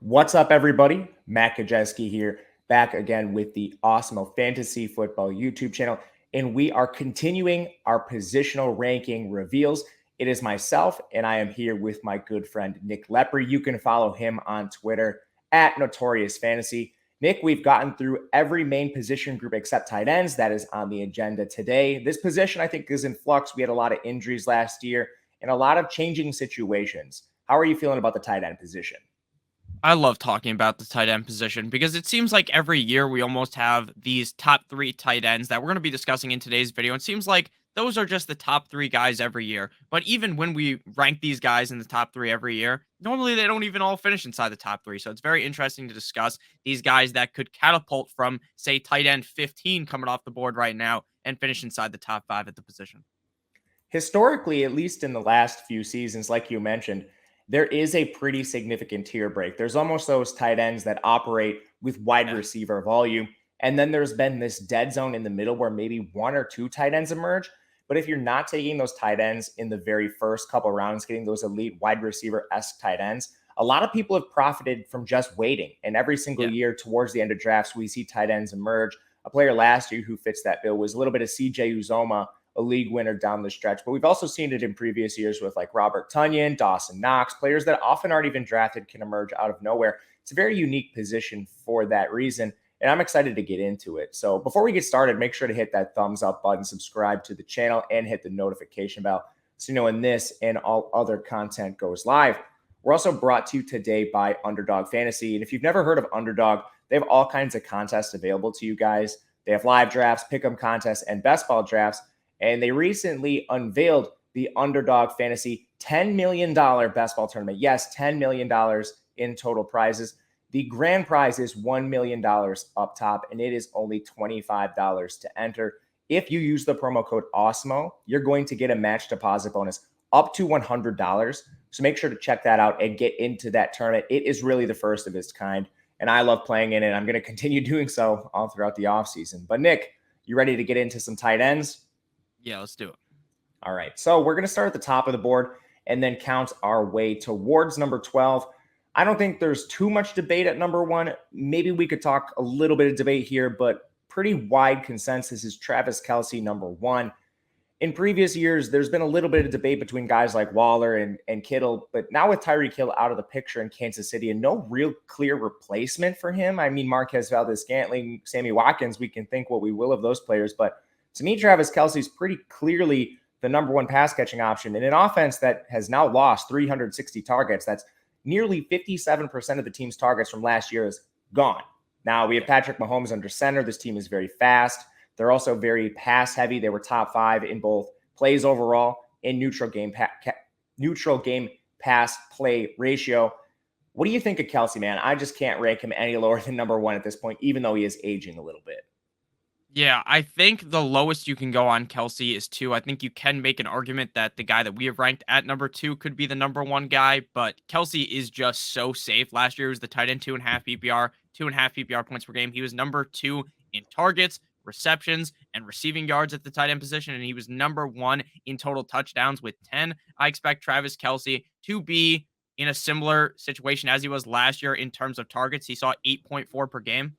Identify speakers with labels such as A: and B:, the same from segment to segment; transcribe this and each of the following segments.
A: What's up, everybody? Matt Gajewski here, back again with the Awesemo Fantasy Football YouTube channel. And we are continuing our positional ranking reveals. It is myself, and I am here with my good friend, Nick Lepri. You can follow him on Twitter at Notorious Fantasy. Nick, we've gotten through every main position group except tight ends. That is on the agenda today. This position, I think, is in flux. We had a lot of injuries last year and a lot of changing situations. How are you feeling about the tight end position?
B: I love talking about the tight end position because it seems like every year we almost have these top three tight ends that we're going to be discussing in today's video. It seems like those are just the top three guys every year. But even when we rank these guys in the top three every year, normally they don't even all finish inside the top three. So it's very interesting to discuss these guys that could catapult from, say, tight end 15 coming off the board right now and finish inside the top five at the position.
A: Historically, at least in the last few seasons, like you mentioned, there is a pretty significant tier break. There's almost those tight ends that operate with wide
B: Yeah.
A: receiver volume. And then there's been this dead zone in the middle where maybe one or two tight ends emerge. But if you're not taking those tight ends in the very first couple rounds, getting those elite wide receiver-esque tight ends, a lot of people have profited from just waiting. And every single
B: Yeah.
A: year towards the end of drafts, we see tight ends emerge. A player last year who fits that bill was a little bit of CJ Uzoma, a league winner down the stretch. But we've also seen it in previous years with like Robert Tonyan, Dawson, Knox, players that often aren't even drafted can emerge out of nowhere. It's a very unique position for that reason. And I'm excited to get into it. So before we get started, make sure to hit that thumbs up button, subscribe to the channel, and hit the notification bell so you know when this and all other content goes live. We're also brought to you today by Underdog Fantasy. And if you've never heard of Underdog, they have all kinds of contests available to you guys. They have live drafts, pick'em contests, and best ball drafts. And they recently unveiled the Underdog Fantasy $10 million best ball tournament. Yes, $10 million in total prizes. The grand prize is $1 million up top, and it is only $25 to enter. If you use the promo code Awesemo, you're going to get a match deposit bonus up to $100. So make sure to check that out and get into that tournament. It is really the first of its kind, and I love playing in it. I'm going to continue doing so all throughout the offseason. But Nick, you ready to get into some tight ends?
B: Yeah, let's do it.
A: All right. So we're going to start at the top of the board and then count our way towards number 12. I don't think there's too much debate at number one. Maybe we could talk a little bit of debate here, but pretty wide consensus is Travis Kelce number one. In previous years, there's been a little bit of debate between guys like Waller and Kittle, but now with Tyreek Hill out of the picture in Kansas City and no real clear replacement for him. I mean, Marquez Valdez-Scantling, Sammy Watkins, we can think what we will of those players, but to me, Travis Kelce is pretty clearly the number one pass catching option in an offense that has now lost 360 targets. That's nearly 57% of the team's targets from last year is gone. Now we have Patrick Mahomes under center. This team is very fast. They're also very pass heavy. They were top five in both plays overall and neutral game pass play ratio. What do you think of Kelce, man? I just can't rank him any lower than number one at this point, even though he is aging a little bit.
B: Yeah, I think the lowest you can go on Kelce is two. I think you can make an argument that the guy that we have ranked at number two could be the number one guy, but Kelce is just so safe. Last year was the tight end 2.5 PPR, 2.5 PPR points per game. He was number two in targets, receptions, and receiving yards at the tight end position, and he was number one in total touchdowns with 10. I expect Travis Kelce to be in a similar situation as he was last year in terms of targets. He saw 8.4 per game.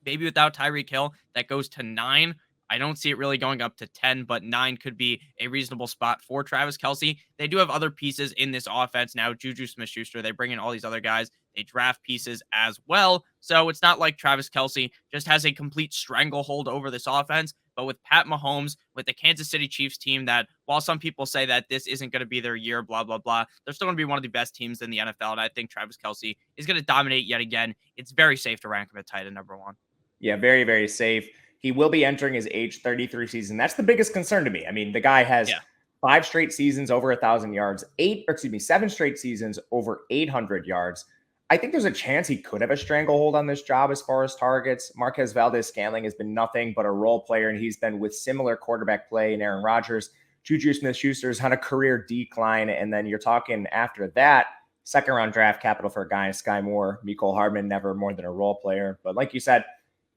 B: Maybe without Tyreek Hill, that goes to 9. I don't see it really going up to 10, but 9 could be a reasonable spot for Travis Kelce. They do have other pieces in this offense now. Juju Smith-Schuster, they bring in all these other guys. They draft pieces as well. So it's not like Travis Kelce just has a complete stranglehold over this offense. But with Pat Mahomes, with the Kansas City Chiefs team that, while some people say that this isn't going to be their year, blah, blah, blah, they're still going to be one of the best teams in the NFL. And I think Travis Kelce is going to dominate yet again. It's very safe to rank him at tight end number one.
A: Yeah, very, very safe. He will be entering his age 33 season. That's the biggest concern to me. I mean, the guy has
B: Yeah.
A: 5 straight seasons over 1,000 yards, 7 straight seasons over 800 yards. I think there's a chance he could have a stranglehold on this job as far as targets. Marquez Valdez-Scantling has been nothing but a role player, and he's been with similar quarterback play in Aaron Rodgers. Juju Smith-Schuster is on a career decline, and then you're talking after that, second-round draft capital for a guy in Sky Moore, Mecole Hardman, never more than a role player. But like you said,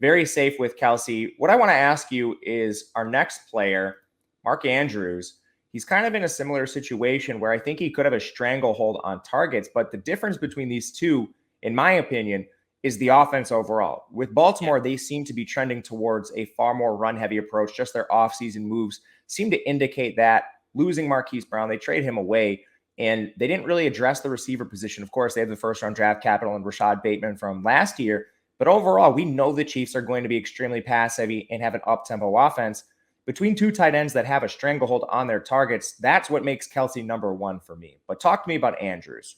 A: very safe with Kelce. What I want to ask you is our next player, Mark Andrews. He's kind of in a similar situation where I think he could have a stranglehold on targets, but the difference between these two in my opinion, is the offense overall. With Baltimore, they seem to be trending towards a far more run-heavy approach. Just their offseason moves seem to indicate that. Losing Marquise Brown, they trade him away, and they didn't really address the receiver position. Of course, they have the first-round draft capital and Rashad Bateman from last year, but overall, we know the Chiefs are going to be extremely pass-heavy and have an up-tempo offense. Between two tight ends that have a stranglehold on their targets, that's what makes Kelce number one for me. But talk to me about Andrews.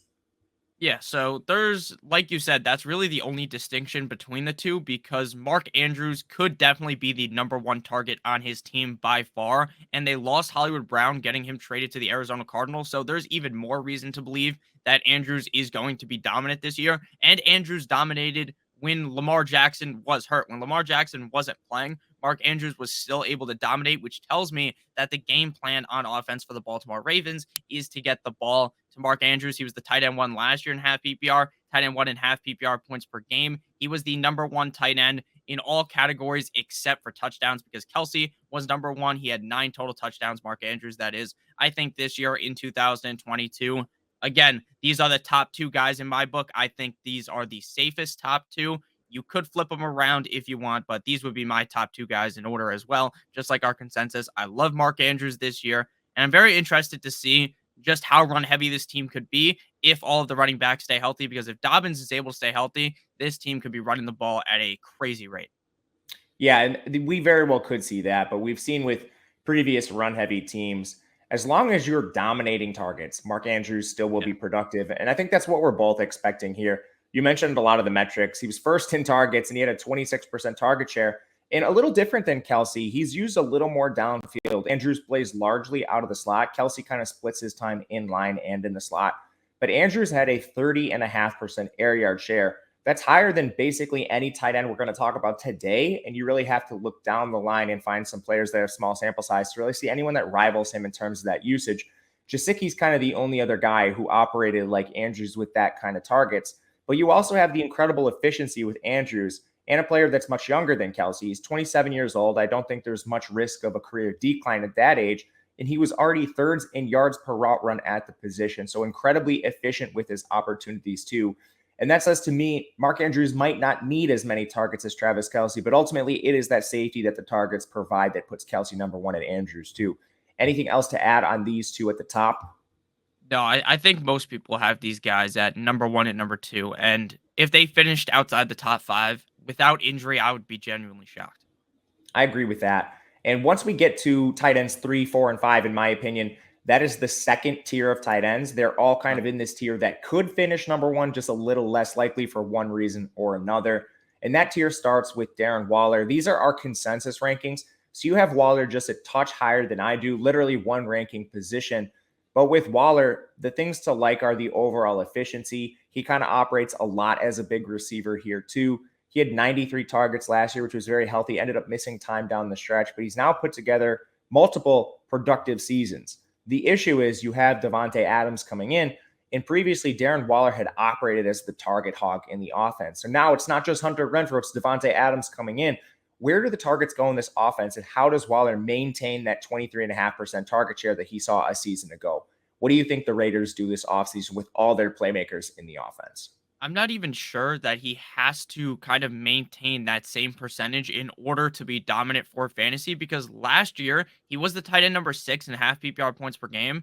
B: Yeah, so there's, like you said, that's really the only distinction between the two because Mark Andrews could definitely be the number one target on his team by far, and they lost Hollywood Brown, getting him traded to the Arizona Cardinals. So there's even more reason to believe that Andrews is going to be dominant this year. And Andrews dominated when Lamar Jackson was hurt. When Lamar Jackson wasn't playing, Mark Andrews was still able to dominate, which tells me that the game plan on offense for the Baltimore Ravens is to get the ball to Mark Andrews. He was the tight end one last year in half PPR, tight end one in half PPR points per game. He was the number one tight end in all categories except for touchdowns because Kelce was number one. He had 9 total touchdowns, Mark Andrews, that is. I think this year in 2022, again, these are the top 2 guys in my book. I think these are the safest top 2. You could flip them around if you want, but these would be my top 2 guys in order as well, just like our consensus. I love Mark Andrews this year, and I'm very interested to see just how run-heavy this team could be if all of the running backs stay healthy, because if Dobbins is able to stay healthy, this team could be running the ball at a crazy rate.
A: Yeah, and we very well could see that, but we've seen with previous run-heavy teams, as long as you're dominating targets, Mark Andrews still will be productive, and I think that's what we're both expecting here. You mentioned a lot of the metrics. He was first in targets, and he had a 26% target share. And a little different than Kelce, he's used a little more downfield. Andrews plays largely out of the slot. Kelce kind of splits his time in line and in the slot. But Andrews had a 30.5% air yard share. That's higher than basically any tight end we're going to talk about today. And you really have to look down the line and find some players that have small sample size to really see anyone that rivals him in terms of that usage. Gesicki's kind of the only other guy who operated like Andrews with that kind of targets. But you also have the incredible efficiency with Andrews and a player that's much younger than Kelce. He's 27 years old. I don't think there's much risk of a career decline at that age. And he was already thirds in yards per route run at the position. So incredibly efficient with his opportunities too. And that says to me, Mark Andrews might not need as many targets as Travis Kelce, but ultimately it is that safety that the targets provide that puts Kelce number one and Andrews too. Anything else to add on these two at the top?
B: No, I think most people have these guys at number 1 and number 2. And if they finished outside the top 5 without injury, I would be genuinely shocked.
A: I agree with that. And once we get to tight ends 3, 4, and 5, in my opinion, that is the second tier of tight ends. They're all kind of in this tier that could finish number 1, just a little less likely for one reason or another. And that tier starts with Darren Waller. These are our consensus rankings. So you have Waller just a touch higher than I do, literally one ranking position. But with Waller, the things to like are the overall efficiency. He kind of operates a lot as a big receiver here too. He had 93 targets last year, which was very healthy, ended up missing time down the stretch, but he's now put together multiple productive seasons. The issue is you have Davante Adams coming in, and previously Darren Waller had operated as the target hog in the offense. So now it's not just Hunter Renfrow, it's Davante Adams coming in. Where do the targets go in this offense, and how does Waller maintain that 23.5% target share that he saw a season ago? What do you think the Raiders do this offseason with all their playmakers in the offense?
B: I'm not even sure that he has to kind of maintain that same percentage in order to be dominant for fantasy, because last year he was the tight end number 6 in half PPR points per game,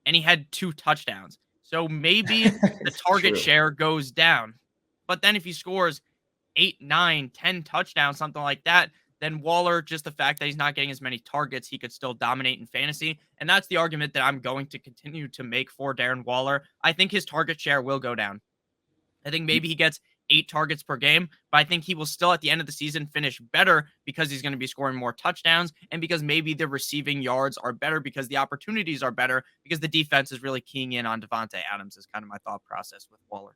B: and he had 2 touchdowns. So maybe the target share goes down. But then if he scores 8, 9, 10 touchdowns, something like that, then Waller, just the fact that he's not getting as many targets, he could still dominate in fantasy. And that's the argument that I'm going to continue to make for Darren Waller. I think his target share will go down. I think maybe he gets 8 targets per game, but I think he will still at the end of the season finish better because he's going to be scoring more touchdowns and because maybe the receiving yards are better because the opportunities are better because the defense is really keying in on Davante Adams is kind of my thought process with Waller.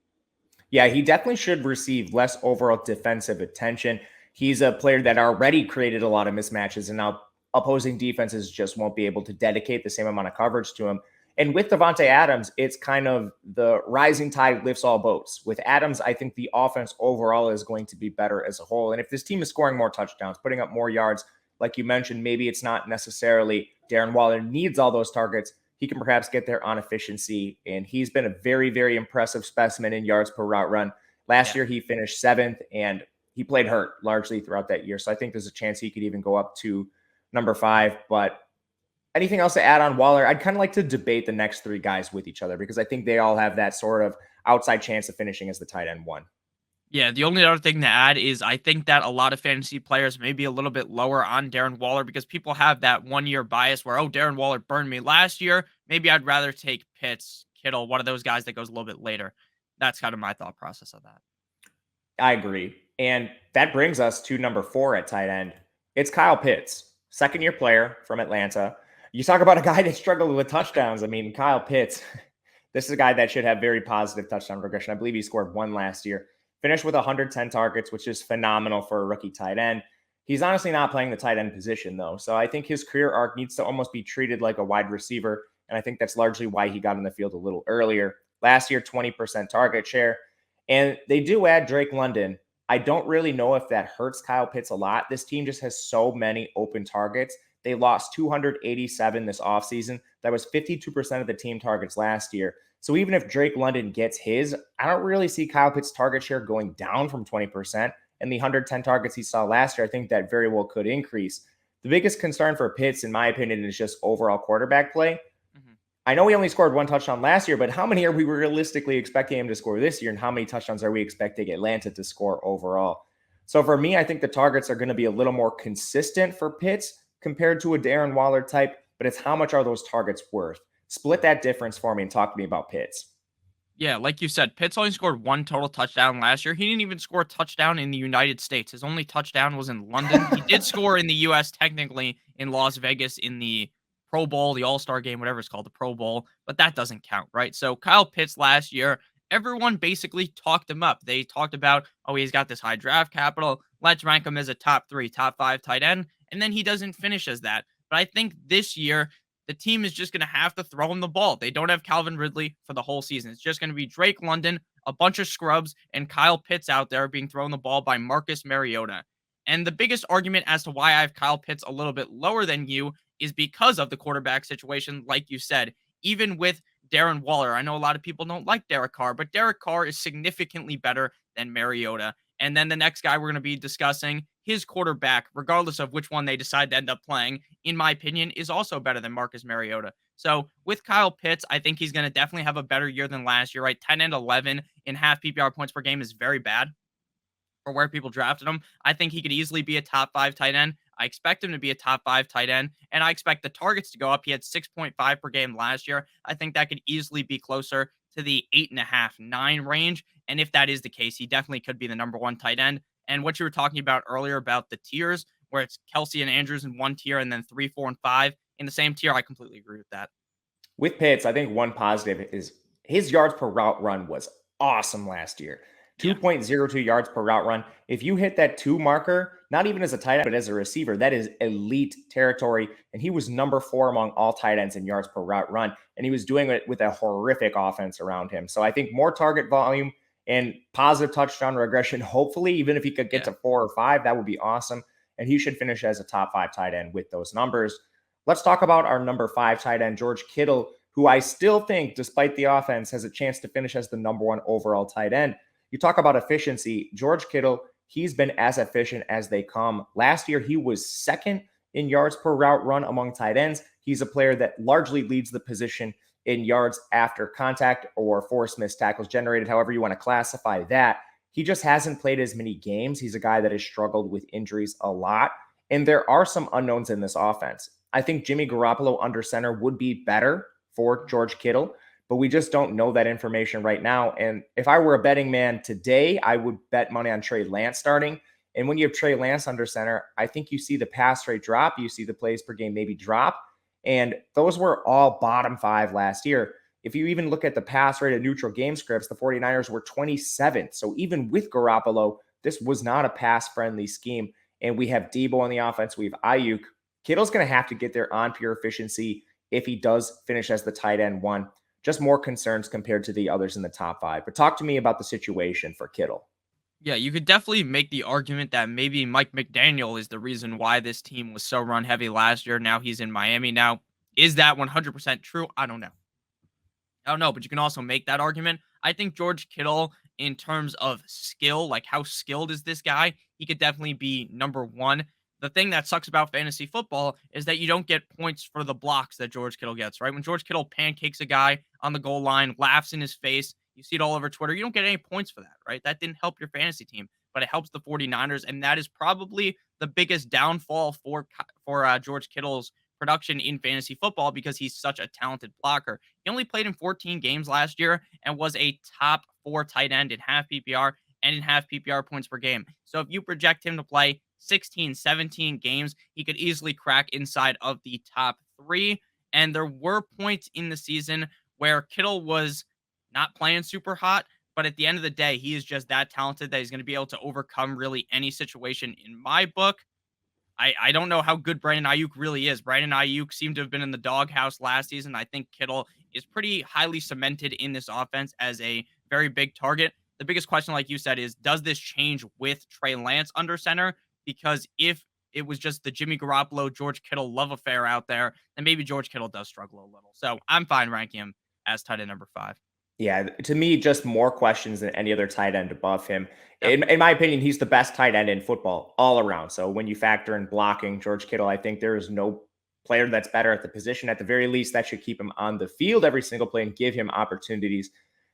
A: Yeah, he definitely should receive less overall defensive attention. He's a player that already created a lot of mismatches, and now opposing defenses just won't be able to dedicate the same amount of coverage to him. And with Davante Adams, it's kind of the rising tide lifts all boats. With Adams, I think the offense overall is going to be better as a whole. And if this team is scoring more touchdowns, putting up more yards, like you mentioned, maybe it's not necessarily Darren Waller needs all those targets. He can perhaps get there on efficiency. And he's been a very, very impressive specimen in yards per route run. Last
B: Yeah.
A: year, he finished 7th, and he played hurt largely throughout that year. So I think there's a chance he could even go up to number 5. But anything else to add on Waller? I'd kind of like to debate the next 3 guys with each other because I think they all have that sort of outside chance of finishing as the tight end 1.
B: Yeah, the only other thing to add is I think that a lot of fantasy players may be a little bit lower on Darren Waller because people have that 1-year bias where, oh, Darren Waller burned me last year. Maybe I'd rather take Pitts, Kittle, one of those guys that goes a little bit later. That's kind of my thought process of that.
A: I agree. And that brings us to number 4 at tight end. It's Kyle Pitts, second-year player from Atlanta. You talk about a guy that struggled with touchdowns. I mean, Kyle Pitts, this is a guy that should have very positive touchdown regression. I believe he scored 1 last year. Finished with 110 targets, which is phenomenal for a rookie tight end. He's honestly not playing the tight end position, though. So I think his career arc needs to almost be treated like a wide receiver. And I think that's largely why he got in the field a little earlier. Last year, 20% target share. And they do add Drake London. I don't really know if that hurts Kyle Pitts a lot. This team just has so many open targets. They lost 287 this offseason. That was 52% of the team targets last year. So even if Drake London gets his, I don't really see Kyle Pitts' target share going down from 20%. And the 110 targets he saw last year, I think that very well could increase. The biggest concern for Pitts, in my opinion, is just overall quarterback play. I know he only scored 1 touchdown last year, but how many are we realistically expecting him to score this year? And how many touchdowns are we expecting Atlanta to score overall? So for me, I think the targets are going to be a little more consistent for Pitts compared to a Darren Waller type, but it's how much are those targets worth? Split that difference for me and talk to me about Pitts.
B: Yeah, like you said, Pitts only scored 1 total touchdown last year. He didn't even score a touchdown in the United States. His only touchdown was in London. He did score in the US, technically in Las Vegas in the Pro Bowl, the All-Star game, whatever it's called, the Pro Bowl, but that doesn't count, right? So Kyle Pitts last year, everyone basically talked him up. They talked about, oh, he's got this high draft capital. Let's rank him as a top 3, top 5 tight end. And then he doesn't finish as that. But I think this year, the team is just going to have to throw him the ball. They don't have Calvin Ridley for the whole season. It's just going to be Drake London, a bunch of scrubs, and Kyle Pitts out there being thrown the ball by Marcus Mariota. And the biggest argument as to why I have Kyle Pitts a little bit lower than you is because of the quarterback situation, like you said. Even with Darren Waller, I know a lot of people don't like Derek Carr, but Derek Carr is significantly better than Mariota. And then the next guy we're going to be discussing, his quarterback, regardless of which one they decide to end up playing, in my opinion, is also better than Marcus Mariota. So with Kyle Pitts, I think he's going to definitely have a better year than last year, right? 10 and 11 in half PPR points per game is very bad for where people drafted him. I think he could easily be a top 5 tight end. I expect him to be a top 5 tight end, and I expect the targets to go up. He had 6.5 per game last year. I think that could easily be closer to the 8.5, 9 range. And if that is the case, he definitely could be the number 1 tight end. And what you were talking about earlier about the tiers, where it's Kelce and Andrews in 1 tier and then 3, 4, and 5 in the same tier, I completely agree with that.
A: With Pitts, I think one positive is his yards per route run was awesome last year. 2.02 yards per route run. If you hit that 2 marker, not even as a tight end, but as a receiver, that is elite territory. And he was number 4 among all tight ends in yards per route run. And he was doing it with a horrific offense around him. So I think more target volume and positive touchdown regression, hopefully, even if he could get to 4 or 5, that would be awesome. And he should finish as a top 5 tight end with those numbers. Let's talk about our number 5 tight end, George Kittle, who I still think, despite the offense, has a chance to finish as the number 1 overall tight end. You talk about efficiency. George Kittle, he's been as efficient as they come. Last year, he was 2nd in yards per route run among tight ends. He's a player that largely leads the position in yards after contact or forced missed tackles generated, however you want to classify that. He just hasn't played as many games. He's a guy that has struggled with injuries a lot. And there are some unknowns in this offense. I think Jimmy Garoppolo under center would be better for George Kittle, but we just don't know that information right now. And if I were a betting man today, I would bet money on Trey Lance starting. And when you have Trey Lance under center, I think you see the pass rate drop. You see the plays per game maybe drop. And those were all bottom 5 last year. If you even look at the pass rate of neutral game scripts, the 49ers were 27th. So even with Garoppolo, this was not a pass-friendly scheme. And we have Debo on the offense. We have Ayuk. Kittle's going to have to get there on pure efficiency if he does finish as the tight end 1. Just more concerns compared to the others in the top 5. But talk to me about the situation for Kittle.
B: Yeah, you could definitely make the argument that maybe Mike McDaniel is the reason why this team was so run heavy last year. Now he's in Miami. Now, is that 100% true? I don't know. But you can also make that argument. I think George Kittle in terms of skill, like how skilled is this guy, he could definitely be number one. The thing that sucks about fantasy football is that you don't get points for the blocks that George Kittle gets, right? When George Kittle pancakes a guy on the goal line, laughs in his face, you see it all over Twitter, you don't get any points for that, right? That didn't help your fantasy team, but it helps the 49ers. And that is probably the biggest downfall for George Kittle's production in fantasy football because he's such a talented blocker. He only played in 14 games last year and was a top 4 tight end in half PPR and in half PPR points per game. So if you project him to play 16, 17 games, he could easily crack inside of the top 3. And there were points in the season where Kittle was not playing super hot, but at the end of the day, he is just that talented that he's going to be able to overcome really any situation in my book. I don't know how good Brandon Ayuk really is. Brandon Ayuk seemed to have been in the doghouse last season. I think Kittle is pretty highly cemented in this offense as a very big target. The biggest question, like you said, is does this change with Trey Lance under center? Because if it was just the Jimmy Garoppolo, George Kittle love affair out there, then maybe George Kittle does struggle a little. So I'm fine ranking him as tight end number 5.
A: Yeah, to me, just more questions than any other tight end above him.
B: Yep.
A: In my opinion, he's the best tight end in football all around. So when you factor in blocking, George Kittle, I think there is no player that's better at the position. At the very least, that should keep him on the field every single play and give him opportunities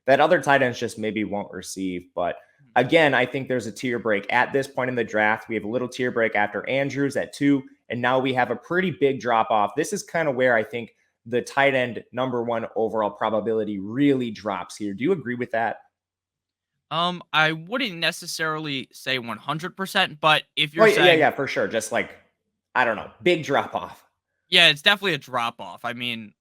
A: that other tight ends just maybe won't receive. But again, I think there's a tier break at this point in the draft. We have a little tier break after Andrews at 2, and now we have a pretty big drop off. This is kind of where I think the tight end number 1 overall probability really drops here. Do you agree with that?
B: I wouldn't necessarily say 100%, but if you're saying,
A: yeah, for sure. Just like, I don't know, big drop off.
B: yeah, it's definitely a drop off. I mean,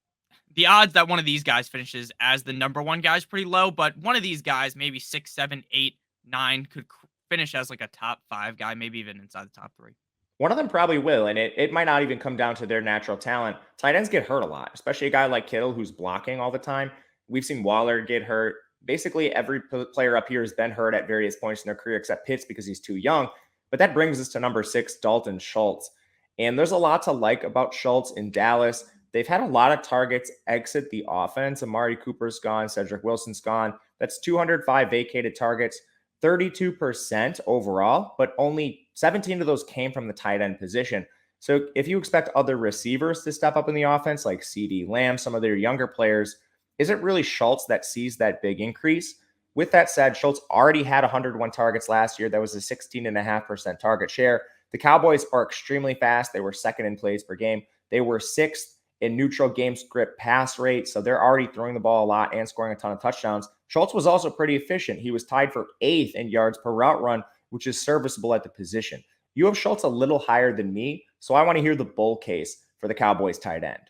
B: the odds that one of these guys finishes as the number 1 guy is pretty low, but one of these guys, maybe 6, 7, 8, 9, could finish as like a top 5 guy, maybe even inside the top 3.
A: One of them probably will, and it might not even come down to their natural talent. Tight ends get hurt a lot, especially a guy like Kittle who's blocking all the time. We've seen Waller get hurt. Basically, every player up here has been hurt at various points in their career except Pitts because he's too young. But that brings us to number 6, Dalton Schultz. And there's a lot to like about Schultz in Dallas. They've had a lot of targets exit the offense. Amari Cooper's gone. Cedric Wilson's gone. That's 205 vacated targets. 32% overall, but only 17 of those came from the tight end position. So if you expect other receivers to step up in the offense, like CD Lamb, some of their younger players, is it really Schultz that sees that big increase? With that said, Schultz already had 101 targets last year. That was a 16.5% target share. The Cowboys are extremely fast. They were second in plays per game. They were 6th in neutral game script pass rate. So they're already throwing the ball a lot and scoring a ton of touchdowns. Schultz was also pretty efficient. He was tied for 8th in yards per route run, which is serviceable at the position. You have Schultz a little higher than me, so I want to hear the bull case for the Cowboys tight end.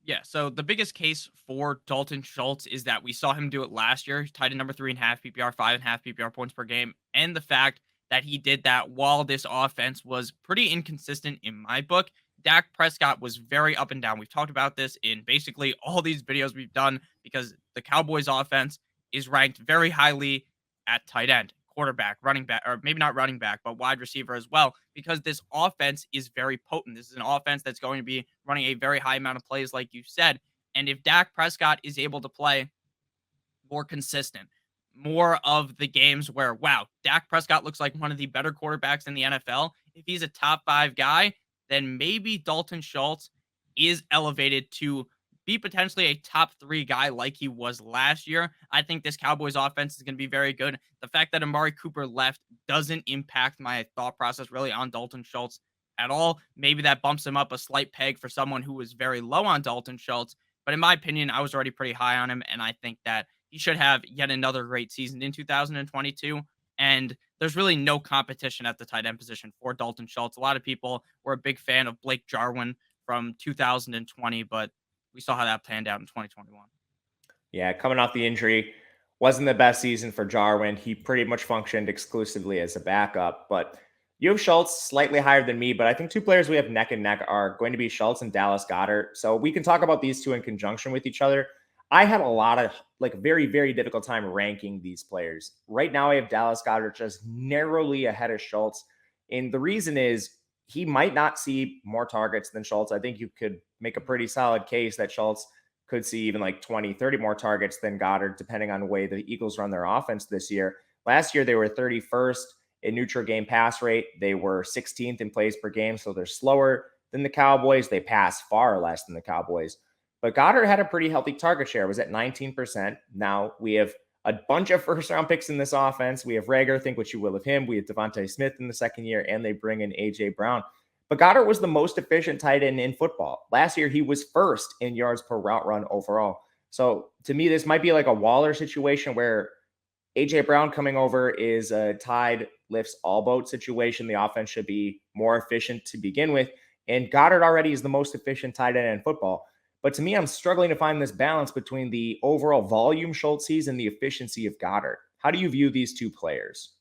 B: Yeah, so the biggest case for Dalton Schultz is that we saw him do it last year. He's tied in number 3 in half PPR, 5.5 PPR points per game, and the fact that he did that while this offense was pretty inconsistent in my book. Dak Prescott was very up and down. We've talked about this in basically all these videos we've done because the Cowboys offense is ranked very highly at tight end, quarterback, running back, or maybe not running back, but wide receiver as well, because this offense is very potent. This is an offense that's going to be running a very high amount of plays, like you said. And if Dak Prescott is able to play more consistent, more of the games where, wow, Dak Prescott looks like one of the better quarterbacks in the NFL. If he's a top 5 guy, then maybe Dalton Schultz is elevated to be potentially a top 3 guy like he was last year. I think this Cowboys offense is going to be very good. The fact that Amari Cooper left doesn't impact my thought process really on Dalton Schultz at all. Maybe that bumps him up a slight peg for someone who was very low on Dalton Schultz. But in my opinion, I was already pretty high on him, and I think that he should have yet another great season in 2022. And there's really no competition at the tight end position for Dalton Schultz. A lot of people were a big fan of Blake Jarwin from 2020, but we saw how that panned out in 2021.
A: Yeah, coming off the injury, wasn't the best season for Jarwin. He pretty much functioned exclusively as a backup, but you have Schultz slightly higher than me, but I think 2 players we have neck and neck are going to be Schultz and Dallas Goedert. So we can talk about these 2 in conjunction with each other. I had a lot of very, very difficult time ranking these players. Right now I have Dallas Goedert just narrowly ahead of Schultz. And the reason is he might not see more targets than Schultz. I think you could make a pretty solid case that Schultz could see even like 20, 30 more targets than Goedert, depending on the way the Eagles run their offense this year. Last year, they were 31st in neutral game pass rate. They were 16th in plays per game, so they're slower than the Cowboys. They pass far less than the Cowboys. But Goedert had a pretty healthy target share. It was at 19%. Now we have a bunch of first-round picks in this offense. We have Rager, think what you will of him. We have Devontae Smith in the second year, and they bring in A.J. Brown. But Goedert was the most efficient tight end in football. Last year, he was first in yards per route run overall. So to me, this might be like a Waller situation where A.J. Brown coming over is a tide lifts all boat situation. The offense should be more efficient to begin with. And Goedert already is the most efficient tight end in football. But to me, I'm struggling to find this balance between the overall volume Schultz sees and the efficiency of Goedert. How do you view these two players?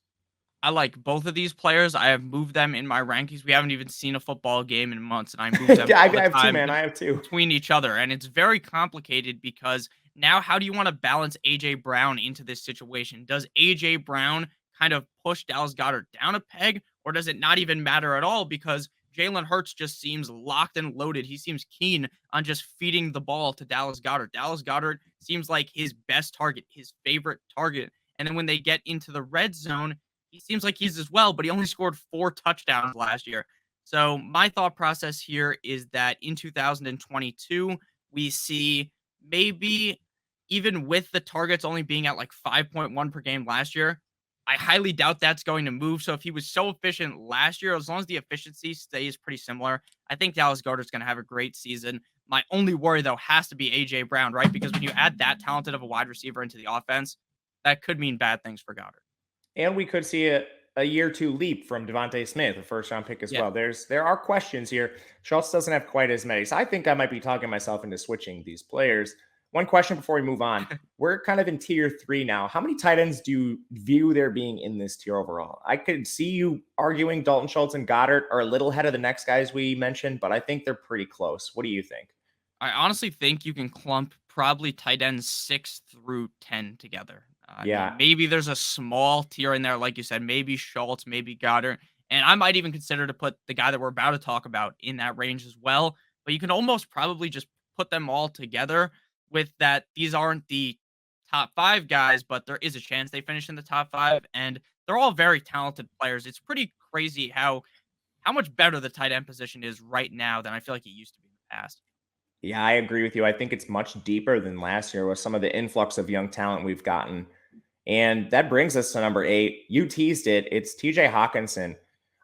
B: I like both of these players. I have moved them in my rankings. We haven't even seen a football game in months, and I moved them
A: Yeah, I
B: all the
A: have two,
B: time
A: man. I have two.
B: between each other. And it's very complicated because now how do you want to balance A.J. Brown into this situation? Does A.J. Brown kind of push Dallas Goedert down a peg, or does it not even matter at all because Jalen Hurts just seems locked and loaded? He seems keen on just feeding the ball to Dallas Goedert. Dallas Goedert seems like his best target, his favorite target. And then when they get into the red zone, he seems like he's as well, but he only scored 4 touchdowns last year. So my thought process here is that in 2022, we see maybe even with the targets only being at like 5.1 per game last year, I highly doubt that's going to move. So if he was so efficient last year, as long as the efficiency stays pretty similar, I think Dallas Goedert's going to have a great season. My only worry, though, has to be A.J. Brown, right? Because when you add that talented of a wide receiver into the offense, that could mean bad things for Goedert.
A: And we could see a year two leap from Devontae Smith, a first round pick as
B: Yeah.
A: well. There are questions here. Schultz doesn't have quite as many. So I think I might be talking myself into switching these players. One question before we move on. We're kind of in tier 3 now. How many tight ends do you view there being in this tier overall? I could see you arguing Dalton, Schultz, and Goedert are a little ahead of the next guys we mentioned, but I think they're pretty close. What do you think?
B: I honestly think you can clump probably tight ends 6 through 10 together. I
A: Yeah.
B: mean, maybe there's a small tier in there, like you said, maybe Schultz, maybe Goddard. And I might even consider to put the guy that we're about to talk about in that range as well. But you can almost probably just put them all together with that. These aren't the top 5 guys, but there is a chance they finish in the top 5. And they're all very talented players. It's pretty crazy how much better the tight end position is right now than I feel like it used to be in the past.
A: Yeah, I agree with you. I think it's much deeper than last year with some of the influx of young talent we've gotten. And that brings us to number 8. You teased it. It's TJ Hockenson.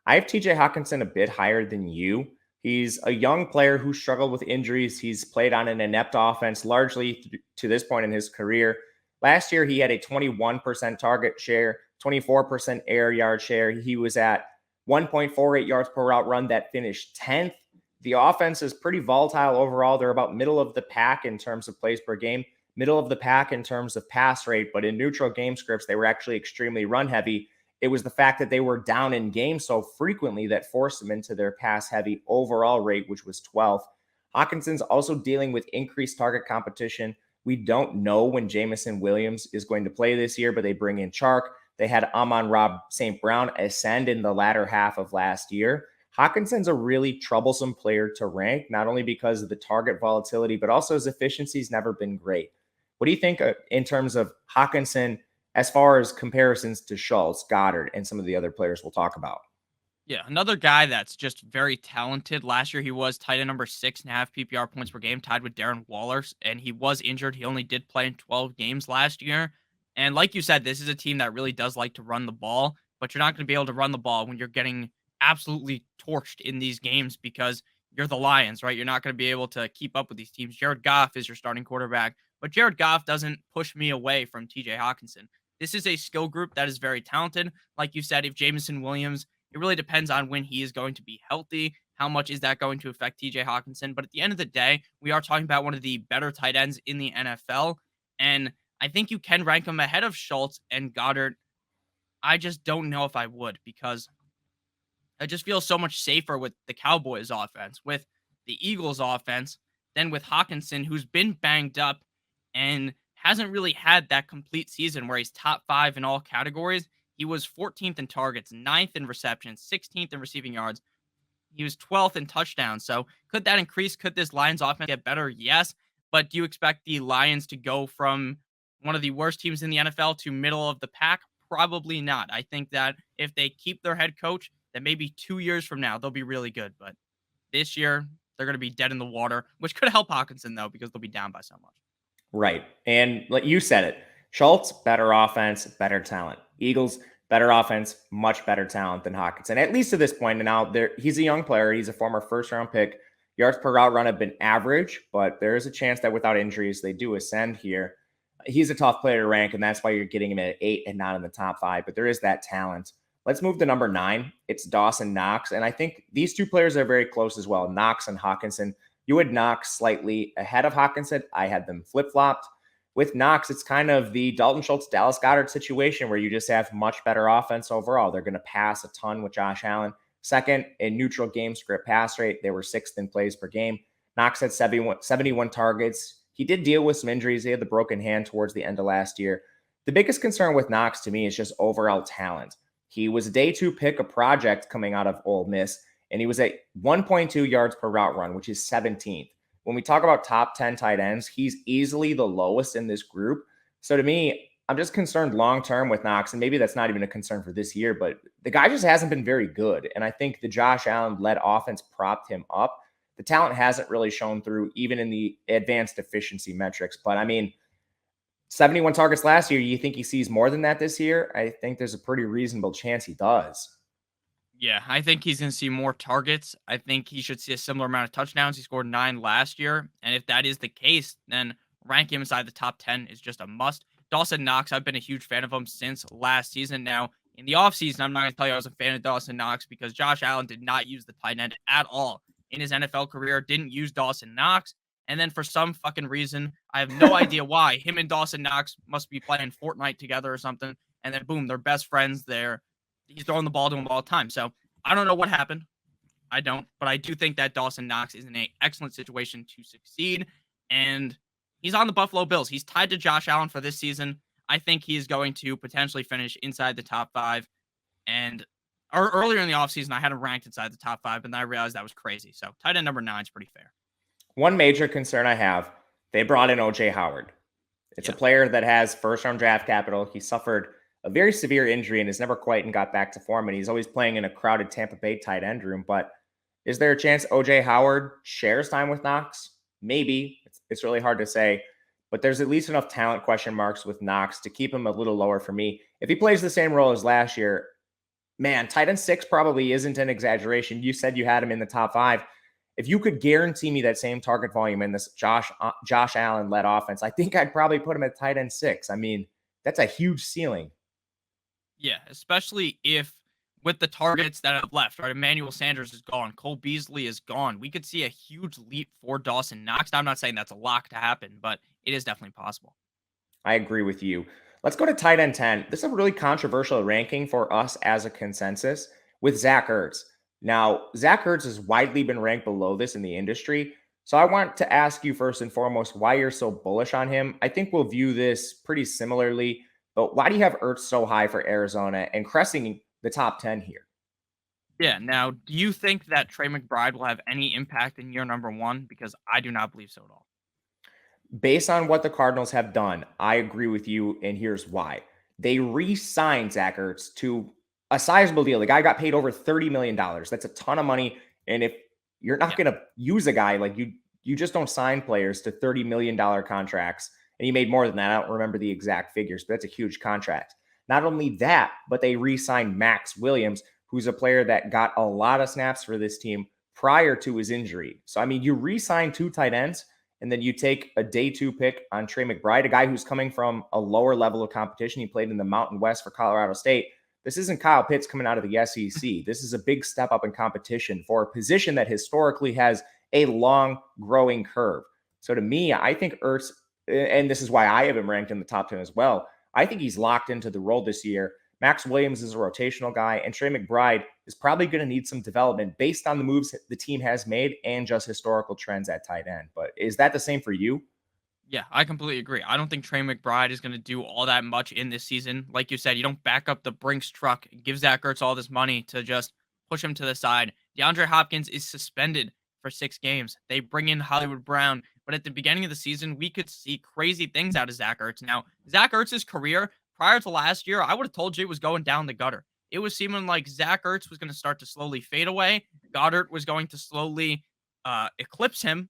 A: I have TJ Hockenson a bit higher than you. He's a young player who struggled with injuries. He's played on an inept offense largely to this point in his career. Last year, he had a 21% target share, 24% air yard share. He was at 1.48 yards per route run that finished 10th. The offense is pretty volatile overall. They're about middle of the pack in terms of plays per game, middle of the pack in terms of pass rate, but in neutral game scripts, they were actually extremely run heavy. It was the fact that they were down in games so frequently that forced them into their pass heavy overall rate, which was 12th. Hockenson's also dealing with increased target competition. We don't know when Jamison Williams is going to play this year, but they bring in Chark. They had Amon-Ra St. Brown ascend in the latter half of last year. Hockenson's a really troublesome player to rank, not only because of the target volatility, but also his efficiency's never been great. What do you think in terms of Hockenson as far as comparisons to Schultz, Goddard, and some of the other players we'll talk about?
B: Yeah, another guy that's just very talented. Last year, he was tight end number 6.5 PPR points per game, tied with Darren Waller, and he was injured. He only did play in 12 games last year. And like you said, this is a team that really does like to run the ball, but you're not going to be able to run the ball when you're getting absolutely torched in these games because you're the Lions, right? You're not going to be able to keep up with these teams. Jared Goff is your starting quarterback, but Jared Goff doesn't push me away from TJ Hockenson. This is a skill group that is very talented. Like you said, if Jamison Williams, it really depends on when he is going to be healthy. How much is that going to affect TJ Hockenson? But at the end of the day, we are talking about one of the better tight ends in the NFL. And I think you can rank him ahead of Schultz and Goddard. I just don't know if I would because I just feel so much safer with the Cowboys offense, with the Eagles offense, than with Hockenson, who's been banged up and hasn't really had that complete season where he's top 5 in all categories. He was 14th in targets, 9th in receptions, 16th in receiving yards. He was 12th in touchdowns. So could that increase? Could this Lions offense get better? Yes. But do you expect the Lions to go from one of the worst teams in the NFL to middle of the pack? Probably not. I think that if they keep their head coach, then maybe 2 years from now, they'll be really good. But this year, they're going to be dead in the water, which could help Hockenson, though, because they'll be down by so much.
A: Right. And like you said it, Schultz, better offense, better talent. Eagles, better offense, much better talent than Hockenson, at least to this point. And now he's a young player. He's a former first round pick. Yards per route run have been average, but there is a chance that without injuries, they do ascend here. He's a tough player to rank, and that's why you're getting him at 8 and not in the top 5. But there is that talent. Let's move to number 9. It's Dawson Knox. And I think these two players are very close as well, Knox and Hockenson. You had Knox slightly ahead of Hockenson. I had them flip-flopped. With Knox, it's kind of the Dalton Schultz, Dallas Goedert situation where you just have much better offense overall. They're going to pass a ton with Josh Allen. Second, in neutral game script pass rate, they were 6th in plays per game. Knox had 71 targets. He did deal with some injuries. He had the broken hand towards the end of last year. The biggest concern with Knox to me is just overall talent. He was a day 2 pick, a project coming out of Ole Miss, and he was at 1.2 yards per route run, which is 17th. When we talk about top 10 tight ends, he's easily the lowest in this group. So to me, I'm just concerned long-term with Knox, and maybe that's not even a concern for this year, but the guy just hasn't been very good. And I think the Josh Allen-led offense propped him up. The talent hasn't really shown through even in the advanced efficiency metrics. But I mean, 71 targets last year. You think he sees more than that this year? I think there's a pretty reasonable chance he does.
B: Yeah, I think he's going to see more targets. I think he should see a similar amount of touchdowns. He scored 9 last year. And if that is the case, then rank him inside the top 10 is just a must. Dawson Knox, I've been a huge fan of him since last season. Now, in the offseason, I'm not going to tell you I was a fan of Dawson Knox because Josh Allen did not use the tight end at all in his NFL career, didn't use Dawson Knox. And then for some fucking reason, I have no idea why, him and Dawson Knox must be playing Fortnite together or something. And then boom, they're best friends there. He's throwing the ball to him all the time. So I don't know what happened. I don't. But I do think that Dawson Knox is in an excellent situation to succeed. And he's on the Buffalo Bills. He's tied to Josh Allen for this season. I think he is going to potentially finish inside the top 5. And earlier in the offseason, I had him ranked inside the top 5, and then I realized that was crazy. So tight end number 9 is pretty fair.
A: One major concern I have, they brought in O.J. Howard. It's a player that has first-round draft capital. He suffered a very severe injury and has never quite got back to form, and he's always playing in a crowded Tampa Bay tight end room. But is there a chance O.J. Howard shares time with Knox? Maybe. It's really hard to say. But there's at least enough talent question marks with Knox to keep him a little lower for me. If he plays the same role as last year, man, tight end 6 probably isn't an exaggeration. You said you had him in the top 5. If you could guarantee me that same target volume in this Josh Allen-led offense, I think I'd probably put him at tight end 6. I mean, that's a huge ceiling.
B: Yeah, especially if with the targets that have left, right? Emmanuel Sanders is gone. Cole Beasley is gone. We could see a huge leap for Dawson Knox. I'm not saying that's a lock to happen, but it is definitely possible.
A: I agree with you. Let's go to tight end 10. This is a really controversial ranking for us as a consensus with Zach Ertz. Now, Zach Ertz has widely been ranked below this in the industry. So I want to ask you first and foremost why you're so bullish on him. I think we'll view this pretty similarly, but why do you have Ertz so high for Arizona and cresting the top 10 here?
B: Yeah. Now, do you think that Trey McBride will have any impact in year number 1? Because I do not believe so at all.
A: Based on what the Cardinals have done, I agree with you, and here's why. They re-signed Zach Ertz to a sizable deal. The guy got paid over $30 million. That's a ton of money. And if you're not going to use a guy, like you just don't sign players to $30 million contracts. And he made more than that. I don't remember the exact figures, but that's a huge contract. Not only that, but they re-signed Max Williams, who's a player that got a lot of snaps for this team prior to his injury. So, I mean, you re-sign 2 tight ends, and then you take a day 2 pick on Trey McBride, a guy who's coming from a lower level of competition. He played in the Mountain West for Colorado State. This isn't Kyle Pitts coming out of the SEC. This is a big step up in competition for a position that historically has a long growing curve. So to me, I think Ertz, and this is why I have him ranked in the top 10 as well, I think he's locked into the role this year. Max Williams is a rotational guy, and Trey McBride is probably going to need some development based on the moves the team has made and just historical trends at tight end. But is that the same for you?
B: Yeah, I completely agree. I don't think Trey McBride is going to do all that much in this season. Like you said, you don't back up the Brinks truck, give Zach Ertz all this money to just push him to the side. DeAndre Hopkins is suspended for 6 games. They bring in Hollywood Brown. But at the beginning of the season, we could see crazy things out of Zach Ertz. Now, Zach Ertz's career prior to last year, I would have told you it was going down the gutter. It was seeming like Zach Ertz was going to start to slowly fade away. Goddard was going to slowly eclipse him.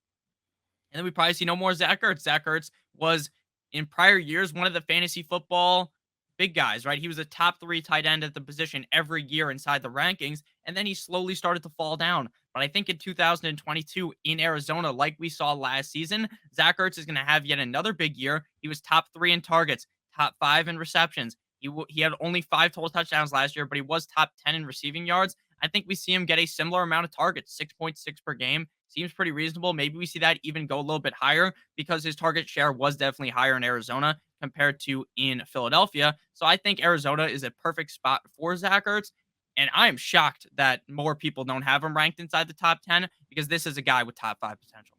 B: And then we probably see no more Zach Ertz. Zach Ertz was in prior years one of the fantasy football big guys, right? He was a top 3 tight end at the position every year inside the rankings, and then he slowly started to fall down. But I think in 2022 in Arizona, like we saw last season, Zach Ertz is going to have yet another big year. He was top 3 in targets, top 5 in receptions. He had only 5 total touchdowns last year, but he was top 10 in receiving yards. I think we see him get a similar amount of targets, 6.6 per game. Seems pretty reasonable. Maybe we see that even go a little bit higher because his target share was definitely higher in Arizona compared to in Philadelphia. So I think Arizona is a perfect spot for Zach Ertz. And I am shocked that more people don't have him ranked inside the top 10 because this is a guy with top 5 potential.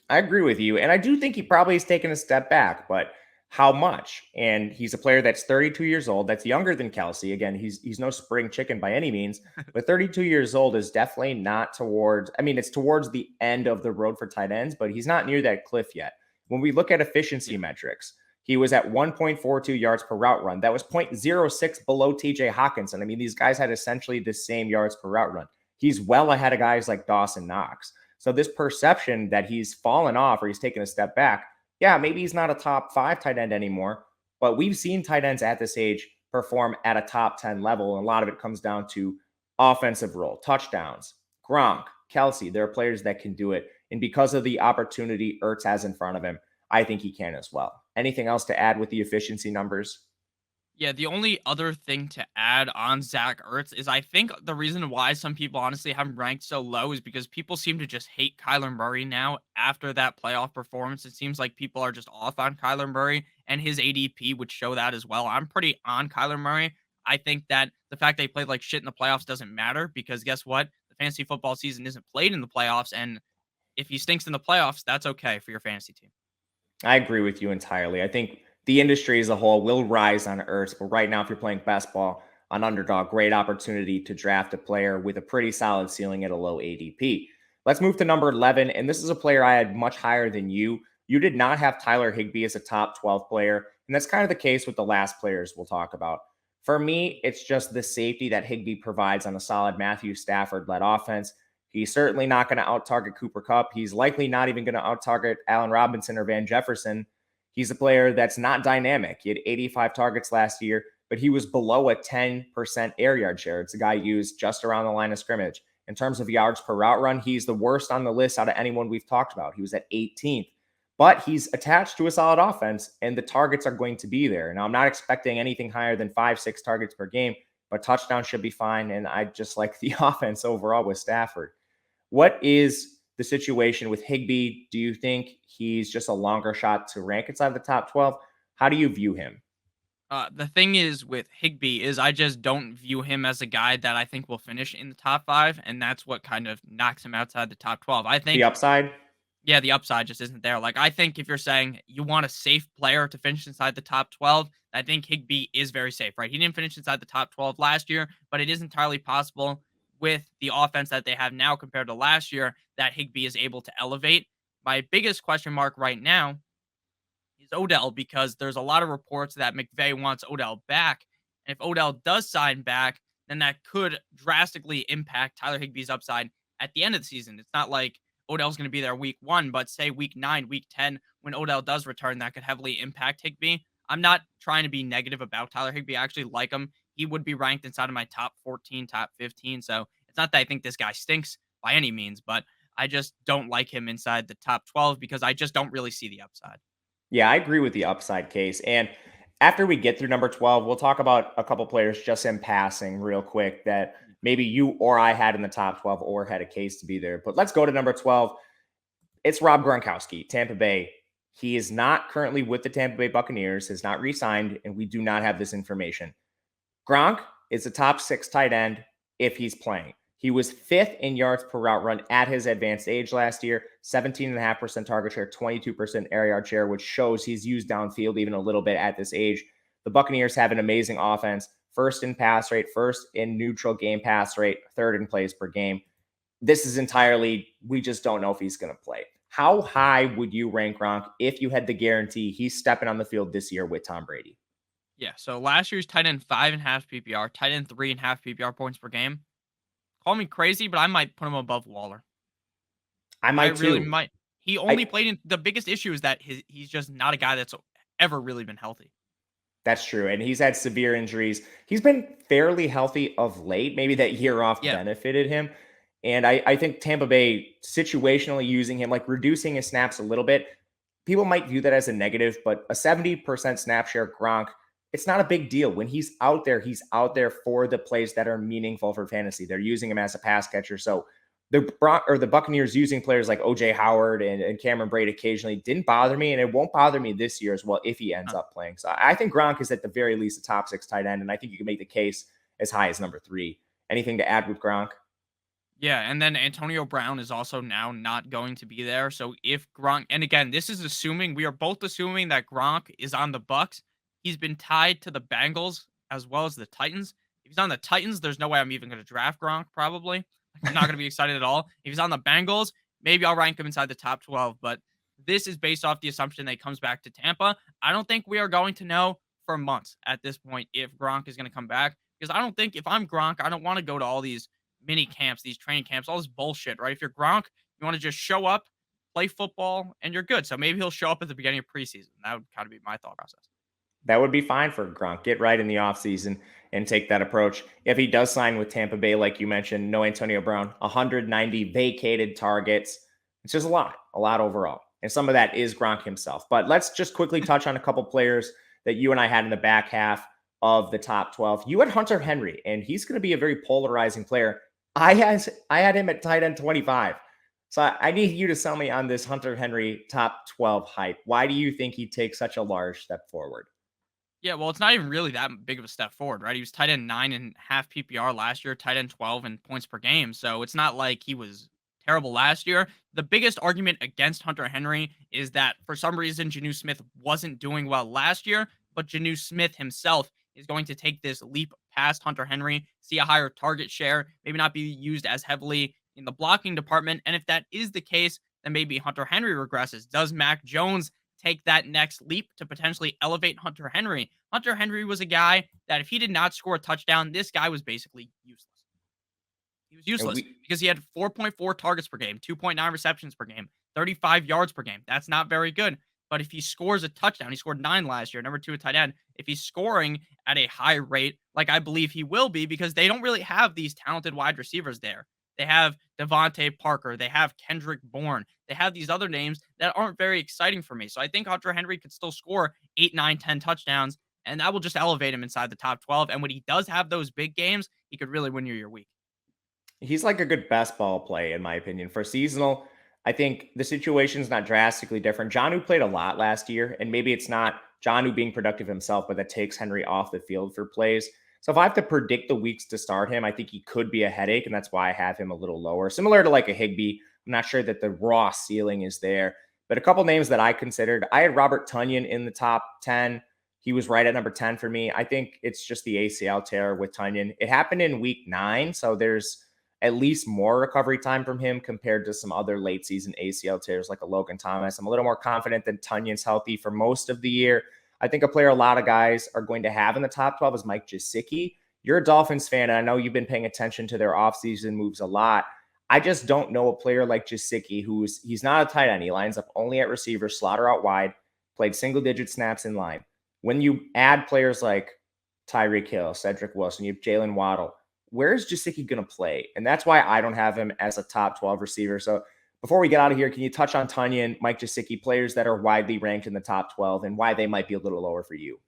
A: I agree with you. And I do think he probably has taken a step back, but how much? And he's a player that's 32 years old. That's younger than Kelce. Again, he's no spring chicken by any means, but 32 years old is definitely not towards, I mean, it's towards the end of the road for tight ends, but he's not near that cliff yet. When we look at efficiency metrics, he was at 1.42 yards per route run. That was 0.06 below TJ Hockenson. I mean, these guys had essentially the same yards per route run. He's well ahead of guys like Dawson, Knox. So this perception that he's fallen off or he's taken a step back, yeah, maybe he's not a top 5 tight end anymore, but we've seen tight ends at this age perform at a top 10 level. And a lot of it comes down to offensive role, touchdowns, Gronk, Kelce. There are players that can do it. And because of the opportunity Ertz has in front of him, I think he can as well. Anything else to add with the efficiency numbers?
B: Yeah, the only other thing to add on Zach Ertz is I think the reason why some people honestly have him ranked so low is because people seem to just hate Kyler Murray now after that playoff performance. It seems like people are just off on Kyler Murray, and his ADP would show that as well. I'm pretty on Kyler Murray. I think that the fact that he played like shit in the playoffs doesn't matter because guess what? The fantasy football season isn't played in the playoffs, and if he stinks in the playoffs, that's okay for your fantasy team.
A: I agree with you entirely. I think the industry as a whole will rise on Ertz, but right now, if you're playing best ball on underdog, great opportunity to draft a player with a pretty solid ceiling at a low ADP. Let's move to number 11, and this is a player I had much higher than you. You did not have Tyler Higbee as a top 12 player, and that's kind of the case with the last players we'll talk about. For me, it's just the safety that Higbee provides on a solid Matthew Stafford-led offense. He's certainly not going to out-target Cooper Kupp. He's likely not even going to out-target Allen Robinson or Van Jefferson. He's a player that's not dynamic. He had 85 targets last year, but he was below a 10% air yard share. It's a guy used just around the line of scrimmage. In terms of yards per route run, he's the worst on the list out of anyone we've talked about. He was at 18th, but he's attached to a solid offense, and the targets are going to be there. Now, I'm not expecting anything higher than 5-6 targets per game, but touchdown should be fine, and I just like the offense overall with Stafford. What is the situation with Higbee? Do you think he's just a longer shot to rank inside the top 12? How do you view him?
B: The thing is with Higbee is I just don't view him as a guy that I think will finish in the top 5, and that's what kind of knocks him outside the top 12. I
A: The
B: think,
A: upside?
B: yeah, the upside just isn't there. Like, I think if you're saying you want a safe player to finish inside the top 12, I think Higbee is very safe, right? He didn't finish inside the top 12 last year, but it is entirely possible with the offense that they have now compared to last year that Higbee is able to elevate. My biggest question mark right now is Odell because there's a lot of reports that McVay wants Odell back. And if Odell does sign back, then that could drastically impact Tyler Higbee's upside at the end of the season. It's not like Odell's going to be there week 1, but say week 9, week 10, when Odell does return, that could heavily impact Higbee. I'm not trying to be negative about Tyler Higbee. I actually like him. He would be ranked inside of my top 14, top 15. So it's not that I think this guy stinks by any means, but I just don't like him inside the top 12 because I just don't really see the upside.
A: Yeah, I agree with the upside case. And after we get through number 12, we'll talk about a couple players just in passing real quick that maybe you or I had in the top 12 or had a case to be there. But let's go to number 12. It's Rob Gronkowski, Tampa Bay. He is not currently with the Tampa Bay Buccaneers, has not re-signed, and we do not have this information. Gronk is a top 6 tight end if he's playing. He was 5th in yards per route run at his advanced age last year, 17.5% target share, 22% air yard share, which shows he's used downfield even a little bit at this age. The Buccaneers have an amazing offense, 1st in pass rate, 1st in neutral game pass rate, 3rd in plays per game. This is entirely, we just don't know if he's going to play. How high would you rank Gronk if you had the guarantee he's stepping on the field this year with Tom Brady?
B: Yeah. So last year's tight end 5.5 PPR, tight end 3.5 PPR points per game. Call me crazy, but I might put him above Waller.
A: I
B: I
A: might
B: really
A: too.
B: might. He only
A: I
B: played in the biggest issue is that he's just not a guy that's ever really been healthy.
A: That's true. And he's had severe injuries. He's been fairly healthy of late. Maybe that year off
B: Yeah.
A: benefited him. And I think Tampa Bay situationally using him, like reducing his snaps a little bit, people might view that as a negative, but a 70% snap share Gronk, it's not a big deal. When he's out there for the plays that are meaningful for fantasy. They're using him as a pass catcher. So the Buccaneers using players like OJ Howard and Cameron Braid occasionally didn't bother me, and it won't bother me this year as well if he ends
B: Huh.
A: up playing. So I think Gronk is at the very least a top 6 tight end, and I think you can make the case as high as number 3. Anything to add with Gronk?
B: Yeah, and then Antonio Brown is also now not going to be there. So if Gronk, and again, this is assuming we are both assuming that Gronk is on the Bucks. He's been tied to the Bengals as well as the Titans. If he's on the Titans, there's no way I'm even going to draft Gronk. Probably, like, I'm not going to be excited at all. If he's on the Bengals, maybe I'll rank him inside the top 12. But this is based off the assumption that he comes back to Tampa. I don't think we are going to know for months at this point if Gronk is going to come back, because I don't think if I'm Gronk, I don't want to go to all these mini camps, these training camps, all this bullshit, right? If you're Gronk, you want to just show up, play football, and you're good. So maybe he'll show up at the beginning of preseason. That would kind of be my thought process.
A: That would be fine for Gronk. Get right in the offseason and take that approach. If he does sign with Tampa Bay, like you mentioned, no Antonio Brown, 190 vacated targets. It's just a lot overall. And some of that is Gronk himself. But let's just quickly touch on a couple players that you and I had in the back half of the top 12. You had Hunter Henry, and he's going to be a very polarizing player. I had him at tight end 25. So I need you to sell me on this Hunter Henry top 12 hype. Why do you think he takes such a large step forward?
B: Yeah, well, it's not even really that big of a step forward, right? He was tight end 9.5 PPR last year, tight end 12 in points per game. So it's not like he was terrible last year. The biggest argument against Hunter Henry is that for some reason, Janu Smith wasn't doing well last year, but Janu Smith himself is going to take this leap past Hunter Henry, see a higher target share, maybe not be used as heavily in the blocking department. And if that is the case, then maybe Hunter Henry regresses. Does Mac Jones take that next leap to potentially elevate Hunter Henry? Hunter Henry was a guy that if he did not score a touchdown, this guy was basically useless. He was
A: And
B: useless
A: we
B: because he had 4.4 targets per game, 2.9 receptions per game, 35 yards per game. That's not very good. But if he scores a touchdown, he scored 9 last year, number 2 at tight end. If he's scoring at a high rate, like I believe he will be, because they don't really have these talented wide receivers there. They have Devontae Parker. They have Kendrick Bourne. They have these other names that aren't very exciting for me. So I think Hunter Henry could still score 8, 9, 10 touchdowns, and that will just elevate him inside the top 12. And when he does have those big games, he could really win you your week.
A: He's like a good best ball play, in my opinion. For seasonal, I think the situation's not drastically different. Jonnu played a lot last year, and maybe it's not Jonnu being productive himself, but that takes Henry off the field for plays. So if I have to predict the weeks to start him, I think he could be a headache, and that's why I have him a little lower. Similar to like a Higbee, I'm not sure that the raw ceiling is there. But a couple names that I considered, I had Robert Tonyan in the top 10. He was right at number 10 for me. I think it's just the ACL tear with Tonyan. It happened in week 9, so there's at least more recovery time from him compared to some other late season ACL tears like a Logan Thomas. I'm a little more confident that Tunyan's healthy for most of the year. I think a player a lot of guys are going to have in the top 12 is Mike Gesicki. You're a Dolphins fan, and I know you've been paying attention to their offseason moves a lot. I just don't know a player like Gesicki he's not a tight end. He lines up only at receiver, slaughter out wide, played single digit snaps in line. When you add players like Tyreek Hill, Cedric Wilson, you have Jalen Waddle, where's Gesicki going to play? And that's why I don't have him as a top 12 receiver. So before we get out of here, can you touch on Tonyan, Mike Gesicki, players that are widely ranked in the top 12 and why they might be a little lower for you?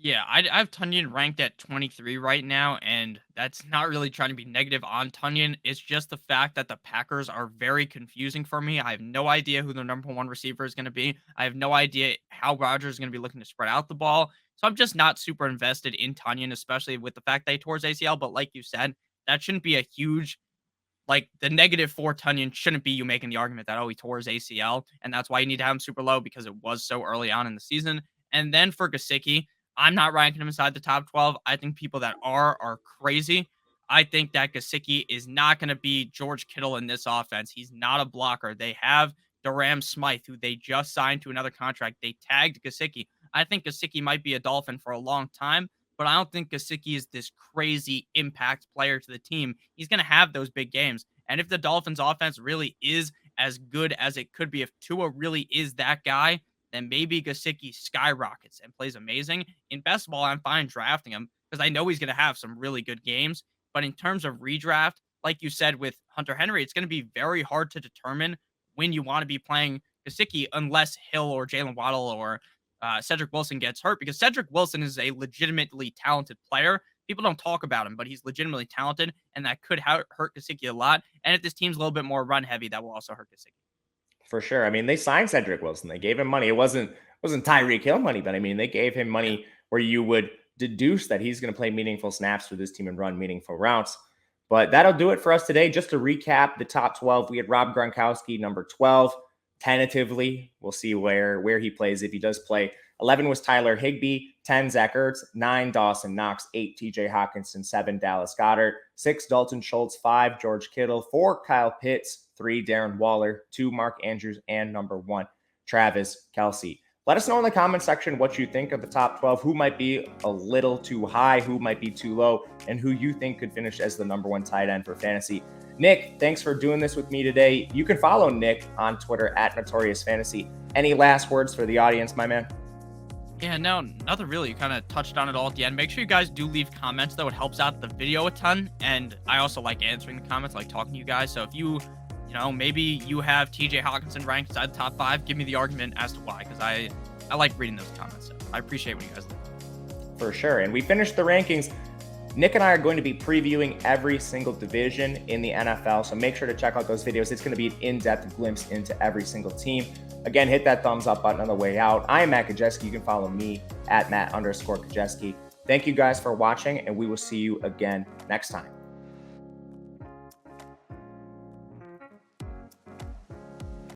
B: Yeah, I have Tunyon ranked at 23 right now, and that's not really trying to be negative on Tunyon. It's just the fact that the Packers are very confusing for me. I have no idea who their number one receiver is going to be. I have no idea how Rodgers is going to be looking to spread out the ball. So I'm just not super invested in Tunyon, especially with the fact that he tore his ACL. But like you said, that shouldn't be a huge, like, the negative for Tunyon shouldn't be you making the argument that, oh, he tore his ACL, and that's why you need to have him super low because it was so early on in the season. And then for Gesicki, I'm not ranking him inside the top 12. I think people that are crazy. I think that Gesicki is not going to be George Kittle in this offense. He's not a blocker. They have Durham Smythe, who they just signed to another contract. They tagged Gesicki. I think Gesicki might be a Dolphin for a long time, but I don't think Gesicki is this crazy impact player to the team. He's going to have those big games. And if the Dolphins offense really is as good as it could be, if Tua really is that guy, then maybe Gesicki skyrockets and plays amazing. In best ball, I'm fine drafting him because I know he's going to have some really good games. But in terms of redraft, like you said with Hunter Henry, it's going to be very hard to determine when you want to be playing Gesicki unless Hill or Jalen Waddle or Cedric Wilson gets hurt, because Cedric Wilson is a legitimately talented player. People don't talk about him, but he's legitimately talented, and that could hurt Gesicki a lot. And if this team's a little bit more run heavy, that will also hurt Gesicki.
A: For sure. I mean, they signed Cedric Wilson. They gave him money. It wasn't Tyreek Hill money, but I mean, they gave him money where you would deduce that he's going to play meaningful snaps for this team and run meaningful routes. But that'll do it for us today. Just to recap the top 12, we had Rob Gronkowski, number 12, tentatively. We'll see where he plays if he does play. 11 was Tyler Higbee, 10 Zach Ertz, 9 Dawson Knox, 8 TJ Hockenson, 7 Dallas Goedert, 6 Dalton Schultz, 5 George Kittle, 4 Kyle Pitts, 3 Darren Waller, 2 Mark Andrews, and number 1 Travis Kelce. Let us know in the comment section what you think of the top 12, who might be a little too high, who might be too low, and who you think could finish as the number 1 tight end for fantasy. Nick, thanks for doing this with me today. You can follow Nick on Twitter at Notorious Fantasy. Any last words for the audience, my man?
B: Yeah, no, nothing really. You kind of touched on it all at the end. Make sure you guys do leave comments, though. It helps out the video a ton. And I also like answering the comments, like talking to you guys. So if you maybe you have TJ Hockenson ranked inside the top 5, give me the argument as to why, because I like reading those comments. So I appreciate what you guys do.
A: For sure. And we finished the rankings. Nick and I are going to be previewing every single division in the NFL. So make sure to check out those videos. It's going to be an in-depth glimpse into every single team. Again, hit that thumbs up button on the way out. I am Matt Gajewski. You can follow me at Matt_Gajewski. Thank you guys for watching, and we will see you again next time.